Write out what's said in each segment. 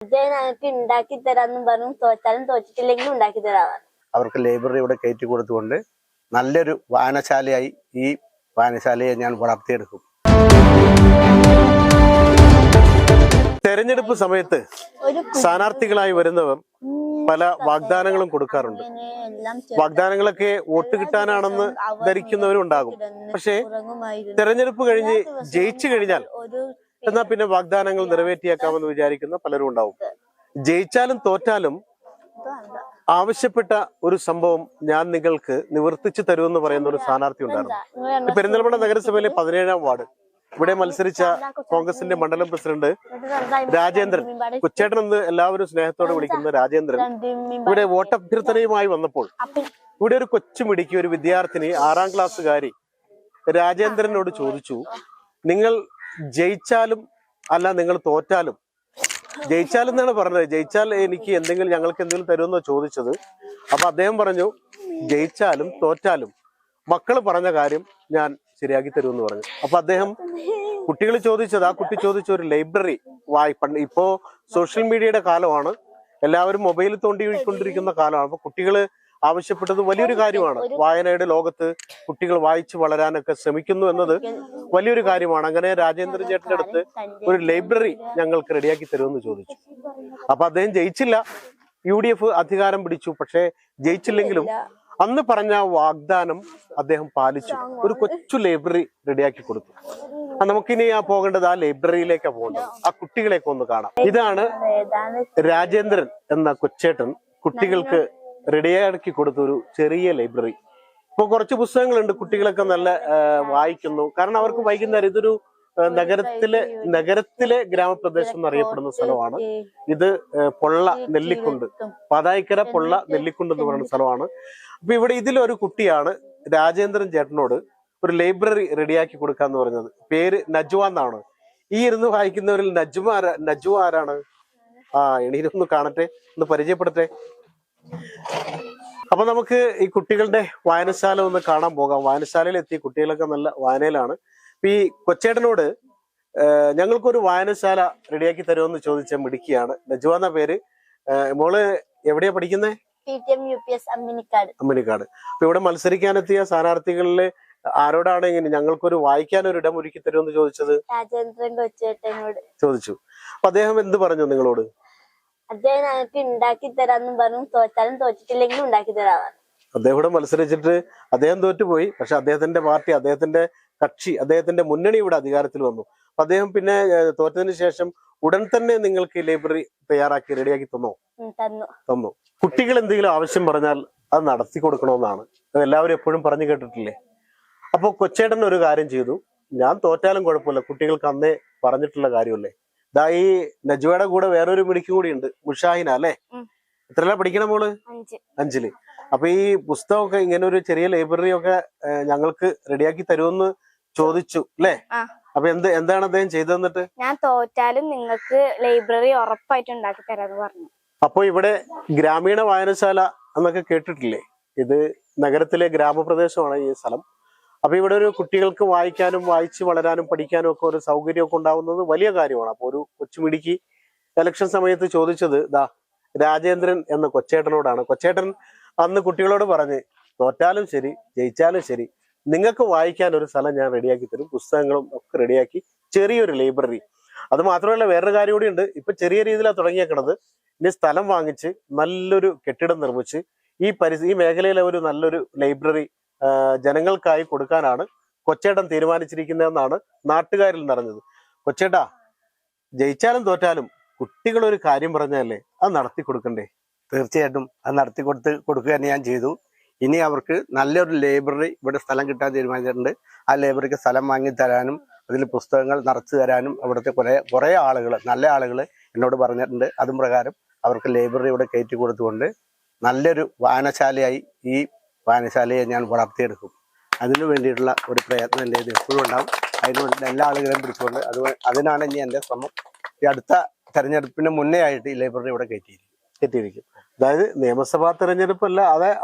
ഞങ്ങൾക്ക് ഉണ്ടാക്കി തരാന്നും പറഞ്ഞു. തോറ്റാലും തോറ്റിട്ടില്ലെങ്കിലും ഉണ്ടാക്കി തരാവാണ്. അവർക്ക് ലൈബ്രറി ഇവിടെ കയറ്റി കൊടുത്തുകൊണ്ട് നല്ലൊരു വായനശാലയായി ഈ വായനശാലയെ ഞാൻ വളർത്തിയെടുക്കും. തെരഞ്ഞെടുപ്പ് സമയത്ത് സ്ഥാനാർത്ഥികളായി വരുന്നവർ പല വാഗ്ദാനങ്ങളും കൊടുക്കാറുണ്ട്. വാഗ്ദാനങ്ങളൊക്കെ വോട്ട് കിട്ടാനാണെന്ന് ധരിക്കുന്നവരും ഉണ്ടാകും. പക്ഷേ തെരഞ്ഞെടുപ്പ് കഴിഞ്ഞ് ജയിച്ചു കഴിഞ്ഞാൽ എന്നാ പിന്നെ വാഗ്ദാനങ്ങൾ നിറവേറ്റിയേക്കാമെന്ന് വിചാരിക്കുന്ന പലരും ഉണ്ടാവും. ജയിച്ചാലും തോറ്റാലും ആവശ്യപ്പെട്ട ഒരു സംഭവം ഞാൻ നിങ്ങൾക്ക് നിവർത്തിച്ചു തരുമെന്ന് പറയുന്ന ഒരു സ്ഥാനാർത്ഥി ഉണ്ടായിരുന്നു. പെരിന്തൽമണ്ണ നഗരസഭയിലെ 17-ാം വാർഡ് ഇവിടെ മത്സരിച്ച കോൺഗ്രസിന്റെ മണ്ഡലം പ്രസിഡന്റ് രാജേന്ദ്രൻ, കൊച്ചേട്ടൻ എന്ന് എല്ലാവരും സ്നേഹത്തോടെ വിളിക്കുന്ന രാജേന്ദ്രൻ ഇവിടെ വോട്ടഭ്യർത്ഥനയുമായി വന്നപ്പോൾ ഇവിടെ ഒരു കൊച്ചുമിടുക്കി ഒരു വിദ്യാർത്ഥിനി 6-ാം ക്ലാസ്സുകാരി രാജേന്ദ്രനോട് ചോദിച്ചു, നിങ്ങൾ ജയിച്ചാലും അല്ല നിങ്ങൾ തോറ്റാലും, ജയിച്ചാലെന്നാണ് പറഞ്ഞത്, ജയിച്ചാൽ എനിക്ക് എന്തെങ്കിലും ഞങ്ങൾക്ക് എന്തെങ്കിലും തരുമെന്നോ ചോദിച്ചത്. അപ്പൊ അദ്ദേഹം പറഞ്ഞു ജയിച്ചാലും തോറ്റാലും മക്കള് പറഞ്ഞ കാര്യം ഞാൻ ശരിയാക്കി തരുമെന്ന് പറഞ്ഞു. അപ്പൊ അദ്ദേഹം കുട്ടികൾ ചോദിച്ചത്, ആ കുട്ടി ചോദിച്ച ഒരു ലൈബ്രറി ഇപ്പോ സോഷ്യൽ മീഡിയയുടെ കാലമാണ്, എല്ലാവരും മൊബൈൽ തോണ്ടിക്കൊണ്ടിരിക്കുന്ന കാലമാണ്. അപ്പൊ കുട്ടികള് ആവശ്യപ്പെട്ടത് വലിയൊരു കാര്യമാണ്. വായനയുടെ ലോകത്ത് കുട്ടികൾ വായിച്ചു വളരാനൊക്കെ ശ്രമിക്കുന്നു എന്നത് വലിയൊരു കാര്യമാണ്. അങ്ങനെ രാജേന്ദ്രൻ ചേട്ടന്റെ അടുത്ത് ഒരു ലൈബ്രറി ഞങ്ങൾക്ക് റെഡിയാക്കി തരുമെന്ന് ചോദിച്ചു. അപ്പൊ അദ്ദേഹം ജയിച്ചില്ല, UDF അധികാരം പിടിച്ചു. പക്ഷെ ജയിച്ചില്ലെങ്കിലും അന്ന് പറഞ്ഞ വാഗ്ദാനം അദ്ദേഹം പാലിച്ചു. ഒരു കൊച്ചു ലൈബ്രറി റെഡിയാക്കി കൊടുത്തു. നമുക്കിനി പോകേണ്ടത് ആ ലൈബ്രറിയിലേക്കാണ് പോകേണ്ടത്. ആ കുട്ടികളെയൊക്കെ ഒന്ന് കാണാം. ഇതാണ് രാജേന്ദ്രൻ എന്ന കൊച്ചേട്ടൻ കുട്ടികൾക്ക് റെഡിയാക്കി കൊടുത്ത ഒരു ചെറിയ ലൈബ്രറി. ഇപ്പൊ കുറച്ച് പുസ്തകങ്ങളുണ്ട്, കുട്ടികളൊക്കെ നല്ല വായിക്കുന്നു. കാരണം അവർക്ക് വൈകുന്നേരം ഇതൊരു നഗരത്തിലെ ഗ്രാമപ്രദേശം എന്നറിയപ്പെടുന്ന സ്ഥലമാണ് ഇത്. പൊള്ള നെല്ലിക്കുണ്ട്, പാതായിക്കര പൊള്ള നെല്ലിക്കുണ്ട് എന്ന് പറയുന്ന സ്ഥലമാണ്. അപ്പൊ ഇവിടെ ഇതിലൊരു കുട്ടിയാണ് രാജേന്ദ്രൻ ചേട്ടനോട് ഒരു റെഡിയാക്കി കൊടുക്കാന്ന് പറഞ്ഞത്. പേര് നജ്വ എന്നാണ്. ഈ ഇരുന്ന് വായിക്കുന്നവരിൽ നജ്വ ആരാണ്? എണീരൊന്ന് കാണട്ടെ, ഒന്ന് പരിചയപ്പെടട്ടെ. അപ്പൊ നമുക്ക് ഈ കുട്ടികളുടെ വായനശാല ഒന്ന് കാണാൻ പോകാം. വായനശാലയിൽ എത്തി, കുട്ടികളൊക്കെ നല്ല വായനയിലാണ്. ഈ കൊച്ചേട്ടനോട് ഞങ്ങൾക്കൊരു വായനശാല റെഡിയാക്കി തരുമെന്ന് ചോദിച്ച മിടുക്കിയാണ്. നജ്വ എന്ന പേര്. മോള് എവിടെയാ പഠിക്കുന്നേ? UPS അമ്മിനിക്കാട്. അപ്പൊ ഇവിടെ മത്സരിക്കാനെത്തിയ സ്ഥാനാർത്ഥികളില് ആരോടാണ് ഇങ്ങനെ ഞങ്ങൾക്കൊരു വായിക്കാനൊരു ഇടം ഒരുക്കി തരുമെന്ന് ചോദിച്ചത്? രാജേന്ദ്രൻ കൊച്ചേട്ടനോട് ചോദിച്ചു. അപ്പൊ അദ്ദേഹം എന്ത് പറഞ്ഞു നിങ്ങളോട്? അദ്ദേഹം ഞങ്ങൾക്ക് ഉണ്ടാക്കി തരാന്നും പറഞ്ഞു. തോറ്റാലും തോറ്റിട്ടില്ലെങ്കിലും ഉണ്ടാക്കി തരാവാണ്. അദ്ദേഹം ഇവിടെ മത്സരിച്ചിട്ട് അദ്ദേഹം തോറ്റുപോയി. പക്ഷെ അദ്ദേഹത്തിന്റെ പാർട്ടി, അദ്ദേഹത്തിന്റെ കക്ഷി, അദ്ദേഹത്തിന്റെ മുന്നണി ഇവിടെ അധികാരത്തിൽ വന്നു. അപ്പൊ അദ്ദേഹം പിന്നെ തോറ്റതിന് ശേഷം ഉടൻ തന്നെ നിങ്ങൾക്ക് ലൈബ്രറി തയ്യാറാക്കി റെഡിയാക്കി തന്നു. കുട്ടികൾ എന്തെങ്കിലും ആവശ്യം പറഞ്ഞാൽ അത് നടത്തി കൊടുക്കണമെന്നാണ് എല്ലാവരും എപ്പോഴും പറഞ്ഞു കേട്ടിട്ടില്ലേ? അപ്പൊ കൊച്ചേട്ടൻ ഒരു കാര്യം ചെയ്തു. ഞാൻ തോറ്റാലും കുഴപ്പമില്ല, കുട്ടികൾക്ക് അന്നേ പറഞ്ഞിട്ടുള്ള കാര്യമല്ലേ. ദാ ഈ നജ്വയുടെ കൂടെ വേറൊരു മിടുക്കി കൂടി ഉണ്ട്, മുഷാഹിന അല്ലെ? എത്രല്ല പഠിക്കണ മോള്? 5-ല്. അപ്പൊ ഈ പുസ്തകമൊക്കെ ഇങ്ങനെ ഒരു ചെറിയ ലൈബ്രറി ഒക്കെ ഞങ്ങൾക്ക് റെഡിയാക്കി തരുമെന്ന് ചോദിച്ചു അല്ലേ? അപ്പൊ എന്താണ് അദ്ദേഹം ചെയ്തെന്നിട്ട്? ഞാൻ തോറ്റാലും നിങ്ങൾക്ക് ലൈബ്രറി ഉറപ്പായിട്ട് ഉണ്ടാക്കി തരാന്ന് പറഞ്ഞു. അപ്പൊ ഇവിടെ ഗ്രാമീണ വായനശാല എന്നൊക്കെ കേട്ടിട്ടില്ലേ? ഇത് നഗരത്തിലെ ഗ്രാമപ്രദേശമാണ് ഈ സ്ഥലം. അപ്പൊ ഇവിടെ ഒരു കുട്ടികൾക്ക് വായിക്കാനും വായിച്ചു വളരാനും പഠിക്കാനും ഒക്കെ ഒരു സൗകര്യമൊക്കെ ഉണ്ടാവുന്നത് വലിയ കാര്യമാണ്. അപ്പൊ ഒരു കൊച്ചുമിടുക്കി ഇലക്ഷൻ സമയത്ത് ചോദിച്ചത് രാജേന്ദ്രൻ എന്ന കൊച്ചേട്ടനോടാണ്. കൊച്ചേട്ടൻ അന്ന് കുട്ടികളോട് പറഞ്ഞ് തോറ്റാലും ശരി ജയിച്ചാലും ശരി നിങ്ങൾക്ക് വായിക്കാൻ ഒരു സ്ഥലം ഞാൻ റെഡിയാക്കി തരും, പുസ്തകങ്ങളും ഒക്കെ റെഡിയാക്കി, ചെറിയൊരു ലൈബ്രറി. അത് മാത്രമല്ല വേറൊരു കാര്യം കൂടി ഉണ്ട്. ഇപ്പൊ ചെറിയ രീതിയിലാണ് തുടങ്ങിയേക്കണത്. ഇനി സ്ഥലം വാങ്ങിച്ച് നല്ലൊരു കെട്ടിടം നിർമ്മിച്ച് ഈ മേഖലയിലെ ഒരു നല്ലൊരു ലൈബ്രറി ജനങ്ങൾക്കായി കൊടുക്കാനാണ് കൊച്ചേട്ടൻ തീരുമാനിച്ചിരിക്കുന്നതെന്നാണ് നാട്ടുകാരിൽ നിറഞ്ഞത്. കൊച്ചേട്ടാ, ജയിച്ചാലും തോറ്റാലും കുട്ടികൾ ഒരു കാര്യം പറഞ്ഞല്ലേ, അത് നടത്തി കൊടുക്കണ്ടേ? തീർച്ചയായിട്ടും അത് നടത്തി കൊടുക്കുക തന്നെ ഞാൻ ചെയ്തു. ഇനി അവർക്ക് നല്ലൊരു ലൈബ്രറി ഇവിടെ സ്ഥലം കിട്ടാൻ തീരുമാനിച്ചിട്ടുണ്ട്. ആ ലൈബ്രറിക്ക് സ്ഥലം വാങ്ങി തരാനും അതിൽ പുസ്തകങ്ങൾ നിറച്ചു തരാനും അവിടുത്തെ കുറേ ആളുകൾ, നല്ല ആളുകൾ എന്നോട് പറഞ്ഞിട്ടുണ്ട്. അതും പ്രകാരം അവർക്ക് ലൈബ്രറി ഇവിടെ കയറ്റി കൊടുത്തുകൊണ്ട് നല്ലൊരു വായനശാലയായി ഈ വായനശാലയെ ഞാൻ വളർത്തിയെടുക്കും. അതിനു വേണ്ടിയിട്ടുള്ള ഒരു പ്രയത്നം എൻ്റെ എപ്പോഴും ഉണ്ടാവും. അതിനുവേണ്ടി എല്ലാ ആളുകളെയും പിടിച്ചുകൊണ്ട് അതിനാണ് ഇനി എൻ്റെ ശ്രമം. ഈ അടുത്ത തെരഞ്ഞെടുപ്പിന് മുന്നേ ആയിട്ട് ഈ ലൈബ്രറി ഇവിടെ കയറ്റിയിരിക്കും. അതായത് നിയമസഭാ തെരഞ്ഞെടുപ്പല്ല,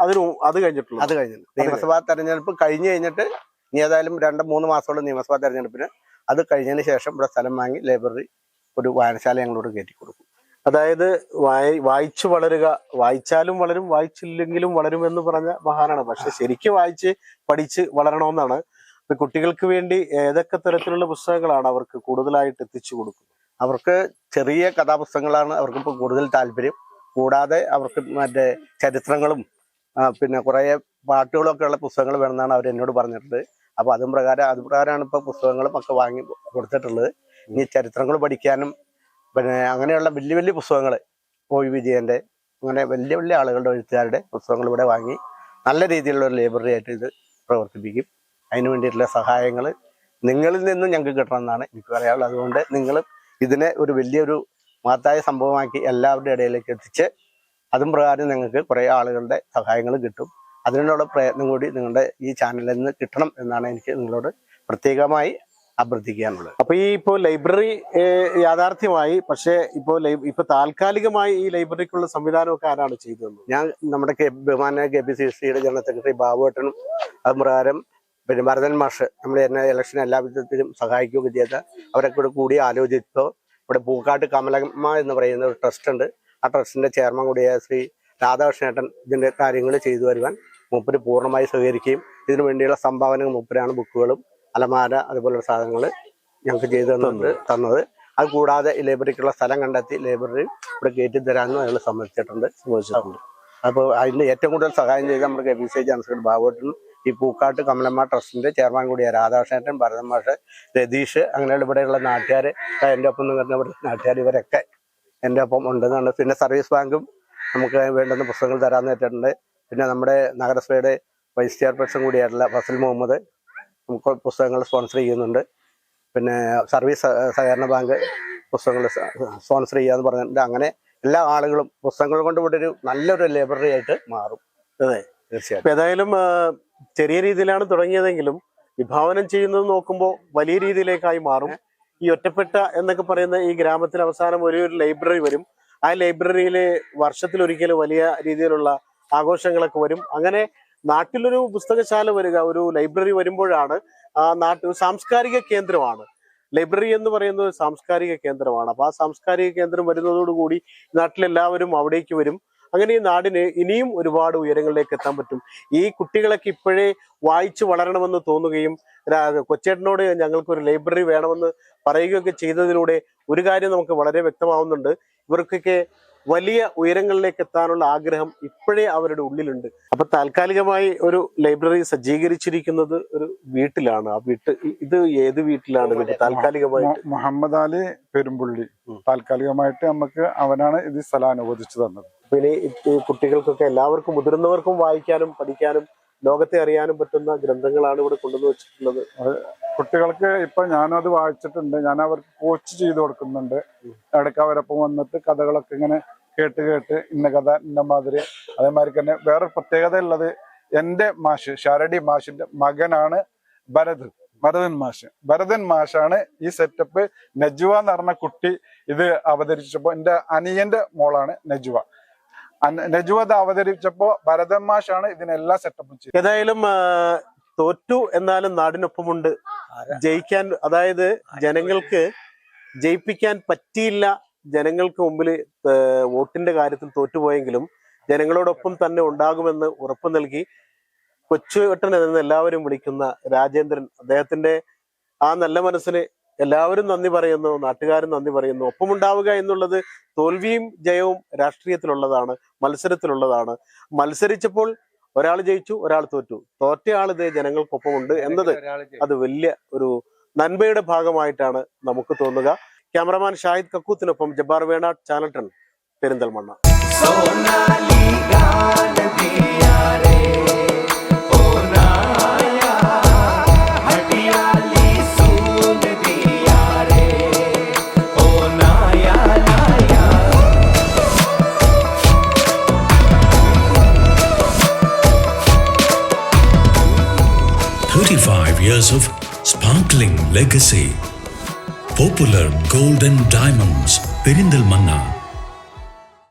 അത് കഴിഞ്ഞിട്ടുള്ളൂ. അത് കഴിഞ്ഞിട്ട് നിയമസഭാ തെരഞ്ഞെടുപ്പ് കഴിഞ്ഞിട്ട് ഇനി ഏതായാലും 2-3 മാസമുള്ള നിയമസഭാ തെരഞ്ഞെടുപ്പിന്, അത് കഴിഞ്ഞതിന് ശേഷം ഇവിടെ സ്ഥലം വാങ്ങി ലൈബ്രറി ഒരു വായനശാല ഞങ്ങളോട് കയറ്റി കൊടുക്കും. അതായത് വായിച്ചു വളരുക, വായിച്ചാലും വളരും വായിച്ചില്ലെങ്കിലും വളരും എന്ന് പറഞ്ഞ മഹാനാണ്. പക്ഷെ ശരിക്കും വായിച്ച് പഠിച്ച് വളരണമെന്നാണ്. കുട്ടികൾക്ക് വേണ്ടി ഏതൊക്കെ തരത്തിലുള്ള പുസ്തകങ്ങളാണ് അവർക്ക് കൂടുതലായിട്ട് എത്തിച്ചു കൊടുക്കുന്നത്? അവർക്ക് ചെറിയ കഥാപുസ്തകങ്ങളാണ് അവർക്കിപ്പോൾ കൂടുതൽ താല്പര്യം. കൂടാതെ അവർക്ക് മറ്റേ ചരിത്രങ്ങളും പിന്നെ കുറേ പാട്ടുകളൊക്കെ ഉള്ള പുസ്തകങ്ങൾ വേണമെന്നാണ് അവർ എന്നോട് പറഞ്ഞിട്ടുള്ളത്. അപ്പോൾ അതുപ്രകാരമാണ് ഇപ്പോൾ പുസ്തകങ്ങളും ഒക്കെ വാങ്ങി കൊടുത്തിട്ടുള്ളത്. ഇനി ചരിത്രങ്ങൾ പഠിക്കാനും പിന്നെ അങ്ങനെയുള്ള വലിയ വലിയ പുസ്തകങ്ങൾ ഒ വിജയൻ്റെ അങ്ങനെ വലിയ വലിയ ആളുകളുടെ എഴുത്തുകാരുടെ പുസ്തകങ്ങൾ ഇവിടെ വാങ്ങി നല്ല രീതിയിലുള്ള ഒരു ലൈബ്രറി ആയിട്ട് ഇത് പ്രവർത്തിപ്പിക്കും. അതിന് വേണ്ടിയിട്ടുള്ള സഹായങ്ങൾ നിങ്ങളിൽ നിന്നും ഞങ്ങൾക്ക് കിട്ടണമെന്നാണ് എനിക്ക് പറയാനുള്ളത്. അതുകൊണ്ട് നിങ്ങൾ ഇതിനെ ഒരു വലിയൊരു മഹത്തായ സംഭവമാക്കി എല്ലാവരുടെ ഇടയിലേക്ക് എത്തിച്ച് അതും പ്രകാരം നിങ്ങൾക്ക് കുറേ ആളുകളുടെ സഹായങ്ങൾ കിട്ടും. അതിനുള്ള പ്രയത്നം കൂടി നിങ്ങളുടെ ഈ ചാനലിൽ നിന്ന് കിട്ടണം എന്നാണ് എനിക്ക് നിങ്ങളോട് പ്രത്യേകമായി അഭ്യർത്ഥിക്കാനുള്ളത്. അപ്പൊ ഈ ഇപ്പോൾ ലൈബ്രറി യാഥാർത്ഥ്യമായി, പക്ഷേ ഇപ്പൊ താൽക്കാലികമായി ഈ ലൈബ്രറിക്കുള്ള സംവിധാനമൊക്കെ ആരാണ് ചെയ്തത്? ഞാൻ നമ്മുടെ ബഹുമാന KPCC-യുടെ ജനറൽ സെക്രട്ടറി ബാബുവേട്ടനും അത് പ്രകാരം പിന്നെ ഭരതൻ മാഷ് നമ്മൾ എന്നെ ഇലക്ഷൻ എല്ലാ വിധത്തിലും സഹായിക്കുകയൊക്കെ ചെയ്ത അവരൊക്കെ കൂടി ആലോചിച്ചപ്പോൾ ഇവിടെ പൂക്കാട്ട് കമലമ്മ എന്ന് പറയുന്ന ഒരു ട്രസ്റ്റ് ഉണ്ട്. ആ ട്രസ്റ്റിന്റെ ചെയർമാൻ കൂടിയായ ശ്രീ രാധാകൃഷ്ണേട്ടൻ ഇതിന്റെ കാര്യങ്ങൾ ചെയ്തു വരുവാൻ മൂപ്പര് പൂർണ്ണമായി സഹകരിക്കുകയും ഇതിനു വേണ്ടിയുള്ള സംഭാവനകൾ മൂപ്പരാണ് ബുക്കുകളും അലമാര അതുപോലുള്ള സാധനങ്ങൾ ഞങ്ങൾക്ക് ചെയ്തു തന്നത്. അത് കൂടാതെ ഈ ലൈബ്രറിക്കുള്ള സ്ഥലം കണ്ടെത്തി ലൈബ്രറി ഇവിടെ കയറ്റി തരാമെന്നും അയാൾ സമ്മതിച്ചിട്ടുണ്ട്. അപ്പോൾ അതിന് ഏറ്റവും കൂടുതൽ സഹായം ചെയ്ത് നമ്മുടെ KPCC ജനറൽ സെക്രട്ടറി ബാബുവേട്ടനും ഈ പൂക്കാട്ട് കമലമ്മ ട്രസ്റ്റിന്റെ ചെയർമാൻ കൂടിയ രാധാകൃഷ്ണേട്ടൻ, ഭരതൻ മാഷ്, രതീഷ് അങ്ങനെയുള്ള ഇവിടെയുള്ള നാട്ടുകാർ, എൻ്റെ ഒപ്പം നിൽക്കുന്ന നാട്ടുകാർ ഇവരൊക്കെ എൻ്റെ ഒപ്പം ഉണ്ടെന്നാണ്. പിന്നെ സർവീസ് ബാങ്കും നമുക്ക് വേണ്ടുന്ന പുസ്തകങ്ങൾ തരാമെന്ന് വെച്ചിട്ടുണ്ട്. പിന്നെ നമ്മുടെ നഗരസഭയുടെ വൈസ് ചെയർപേഴ്സൺ കൂടിയായിട്ടുള്ള ഫസൽ മുഹമ്മദ് നമുക്ക് പുസ്തകങ്ങൾ സ്പോൺസർ ചെയ്യുന്നുണ്ട്. പിന്നെ സർവീസ് സഹകരണ ബാങ്ക് പുസ്തകങ്ങൾ സ്പോൺസർ ചെയ്യാന്ന് പറഞ്ഞിട്ടുണ്ട്. അങ്ങനെ എല്ലാ ആളുകളും പുസ്തകങ്ങൾ കൊണ്ട് ഇവിടെ ഒരു നല്ലൊരു ലൈബ്രറി ആയിട്ട് മാറും. അതെ, തീർച്ചയായിട്ടും. ഏതായാലും ചെറിയ രീതിയിലാണ് തുടങ്ങിയതെങ്കിലും വിഭാവനം ചെയ്യുന്നത് നോക്കുമ്പോൾ വലിയ രീതിയിലേക്കായി മാറും. ഈ ഒറ്റപ്പെട്ട എന്നൊക്കെ പറയുന്ന ഈ ഗ്രാമത്തിൽ അവസാനം ഒരു ലൈബ്രറി വരും. ആ ലൈബ്രറിയിൽ വർഷത്തിലൊരിക്കൽ വലിയ രീതിയിലുള്ള ആഘോഷങ്ങളൊക്കെ വരും. അങ്ങനെ നാട്ടിലൊരു പുസ്തകശാല വരിക, ഒരു ലൈബ്രറി വരുമ്പോഴാണ് ആ സാംസ്കാരിക കേന്ദ്രമാണ് ലൈബ്രറി എന്ന് പറയുന്നത്. സാംസ്കാരിക കേന്ദ്രമാണ്. അപ്പൊ ആ സാംസ്കാരിക കേന്ദ്രം വരുന്നതോടുകൂടി നാട്ടിലെല്ലാവരും അവിടേക്ക് വരും. അങ്ങനെ ഈ നാടിന് ഇനിയും ഒരുപാട് ഉയരങ്ങളിലേക്ക് എത്താൻ പറ്റും. ഈ കുട്ടികളൊക്കെ ഇപ്പോഴേ വായിച്ചു വളരണമെന്ന് തോന്നുകയും കൊച്ചേട്ടനോട് ഞങ്ങൾക്കൊരു ലൈബ്രറി വേണമെന്ന് പറയുകയൊക്കെ ചെയ്തതിലൂടെ ഒരു കാര്യം നമുക്ക് വളരെ വ്യക്തമാവുന്നുണ്ട്. ഇവർക്കൊക്കെ വലിയ ഉയരങ്ങളിലേക്ക് എത്താനുള്ള ആഗ്രഹം ഇപ്പോഴേ അവരുടെ ഉള്ളിലുണ്ട്. അപ്പൊ താൽക്കാലികമായി ഒരു ലൈബ്രറി സജ്ജീകരിച്ചിരിക്കുന്നത് ഒരു വീട്ടിലാണ്. ആ ഇത് ഏത് വീട്ടിലാണ് താൽക്കാലികമായിട്ട്? മുഹമ്മദ് അലി പെരുമ്പുള്ളി താൽക്കാലികമായിട്ട് നമുക്ക് അവനാണ് ഇത് സ്ഥലം അനുവദിച്ചു തന്നത്. പിന്നെ ഈ കുട്ടികൾക്കൊക്കെ എല്ലാവർക്കും മുതിർന്നവർക്കും വായിക്കാനും പഠിക്കാനും ലോകത്തെ അറിയാനും പറ്റുന്ന ഗ്രന്ഥങ്ങളാണ് ഇവിടെ കൊണ്ടുവന്ന് വെച്ചിട്ടുള്ളത്. കുട്ടികൾക്ക് ഇപ്പൊ ഞാനത് വായിച്ചിട്ടുണ്ട്. ഞാൻ അവർക്ക് കോച്ച് ചെയ്ത് കൊടുക്കുന്നുണ്ട്. ഇടയ്ക്ക് അവരൊപ്പം വന്നിട്ട് കഥകളൊക്കെ ഇങ്ങനെ കേട്ട് ഇന്ന കഥ ഇന്ന മാതിരി. അതേമാതിരി തന്നെ വേറെ പ്രത്യേകത ഉള്ളത്, എന്റെ മാഷ് ഷാരടി മാഷിന്റെ മകനാണ് ഭരതൻ മാഷാണ് ഈ സെറ്റപ്പ്. നജ്വ എന്ന് പറഞ്ഞ കുട്ടി ഇത് അവതരിച്ചപ്പോ, എന്റെ അനിയന്റെ മോളാണ് നജ്വ അത് അവതരിച്ചപ്പോ ഭരതൻ മാഷാണ് ഇതിനെല്ലാം സെറ്റപ്പും ചെയ്തത്. ഏതായാലും തോറ്റു എന്നാലും നാടിനൊപ്പമുണ്ട്. ജയിക്കാൻ, അതായത് ജനങ്ങൾക്ക് ജയിപ്പിക്കാൻ പറ്റിയില്ല, ജനങ്ങൾക്ക് മുമ്പിൽ വോട്ടിന്റെ കാര്യത്തിൽ തോറ്റുപോയെങ്കിലും ജനങ്ങളോടൊപ്പം തന്നെ ഉണ്ടാകുമെന്ന് ഉറപ്പു നൽകി കൊച്ചുവേട്ടൻ എന്ന് എല്ലാവരും വിളിക്കുന്ന രാജേന്ദ്രൻ, അദ്ദേഹത്തിന്റെ ആ നല്ല മനസ്സിന് എല്ലാവരും നന്ദി പറയുന്നു, നാട്ടുകാരും നന്ദി പറയുന്നു. ഒപ്പമുണ്ടാവുക എന്നുള്ളത് തോൽവിയും ജയവും രാഷ്ട്രീയത്തിലുള്ളതാണ്, മത്സരത്തിലുള്ളതാണ്. മത്സരിച്ചപ്പോൾ ഒരാൾ ജയിച്ചു, ഒരാൾ തോറ്റു. തോറ്റയാൾ ഇതേ ജനങ്ങൾക്കൊപ്പമുണ്ട് എന്നത് അത് വലിയ ഒരു നന്മയുടെ ഭാഗമായിട്ടാണ് നമുക്ക് തോന്നുക. ക്യാമറമാൻ ഷാഹിദ് കക്കൂത്തിനൊപ്പം Jabbar Venad, channel 10, Perinthalmanna. Years of sparkling legacy. Popular Gold and Diamonds, Perindalmanna.